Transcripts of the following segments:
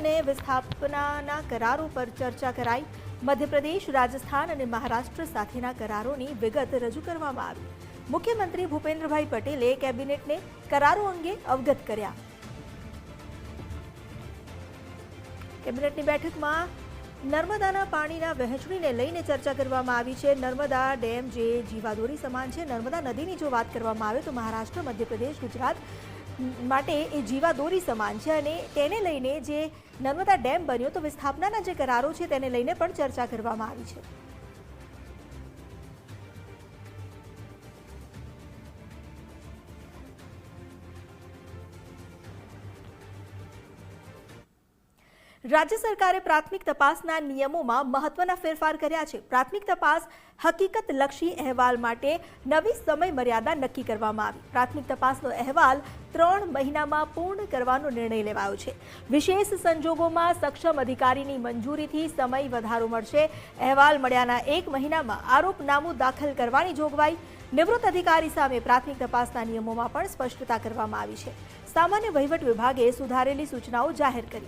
અને વિસ્થાપનાના કરારો પર ચર્ચા કરાઈ। મધ્યપ્રદેશ, રાજસ્થાન અને મહારાષ્ટ્ર સાથેના કરારોની વિગત રજૂ કરવામાં આવી। મુખ્યમંત્રી ભૂપેન્દ્રભાઈ પટેલે કેબિનેટને કરારો અંગે અવગત કર્યા। કેબિનેટની બેઠકમાં નર્મદાના પાણીના વહેંચણીને લઈને ચર્ચા કરવામાં આવી છે। નર્મદા ડેમ જે જીવાદોરી સમાન છે। નર્મદા નદીની જો વાત કરવામાં આવે તો મહારાષ્ટ્ર, મધ્યપ્રદેશ, ગુજરાત માટે એ જીવાદોરી સમાન છે અને તેને લઈને જે નર્મદા ડેમ બન્યો તો વિસ્થાપનાના જે કરારો છે તેને લઈને પણ ચર્ચા કરવામાં આવી છે। राज्य सरकारे प्राथमिक तपासना नियमों में महत्वना फेरफार कर्या छे। प्राथमिक तपास हकीकत लक्षी अहेवाल माटे नवी समय मर्यादा नक्की करवामां आवी। प्राथमिक तपासनो अहेवाल 3 महीनामां पूर्ण करवानो निर्णय लेवायो छे। विशेष संजोगोमां सक्षम अधिकारीनी मंजूरीथी समय वधारो मळशे। अहेवाल मळ्याना 1 महीनामां आरोपनामું दाखल करवानी जोगवाई। निवृत्त अधिकारी सामे प्राथमिक तपासना नियमोमां पण स्पष्टता करवामां आवी छे। सामान्य वहीवट विभागे सुधारेली सूचनाओ जाहेर करी।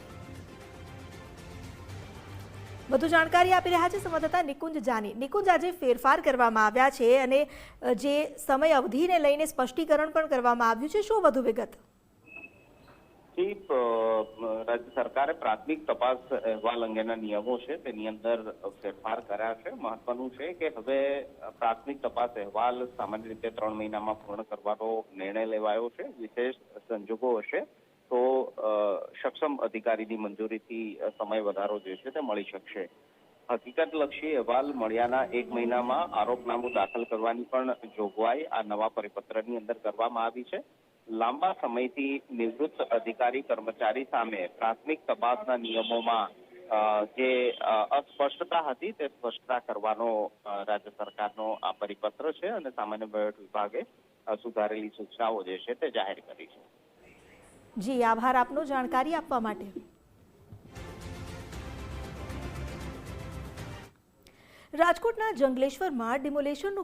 વધુ જાણકારી આપી રહ્યા છે સંવાદદાતા નિકુંજ જાની। નિકુંજ, આજે ફેરફાર કરવામાં આવ્યા છે અને જે સમય અવધિને લઈને સ્પષ્ટીકરણ પણ કરવામાં આવ્યું છે, શું વધુ વિગત? રાજ્ય સરકારે પ્રાથમિક તપાસ અહેવાલ અંગેના નિયમો છે તેની અંદર ફેરફાર કર્યા છે। મહત્વનું છે કે હવે પ્રાથમિક તપાસ અહેવાલ સામાન્ય રીતે 3 મહિનામાં પૂર્ણ કરવાનો નિર્ણય લેવાયો છે। વિશેષ સંજોગો હશે તો સક્ષમ અધિકારીની મંજૂરીથી સમય વધારો જે છે તે મળી શકશે। હકીકતલક્ષી અહેવાલ મળ્યાના 1 મહિનામાં આરોપનામું દાખલ કરવાની પણ જોગવાઈ આ નવા પરિપત્રની અંદર કરવામાં આવી છે। લાંબા સમયથી નિવૃત્ત અધિકારી કર્મચારી સામે પ્રાથમિક તપાસના નિયમોમાં જે અસ્પષ્ટતા હતી તે સ્પષ્ટતા કરવાનો રાજ્ય સરકારનો આ પરિપત્ર છે અને સામાન્ય વહીવટ વિભાગે સુધારેલી સૂચનાઓ જે છે તે જાહેર કરી છે। જી, આભાર આપનો જાણકારી આપવા માટે। રાજકોટના જંગલેશ્વરમાં ડિમોલેશનનો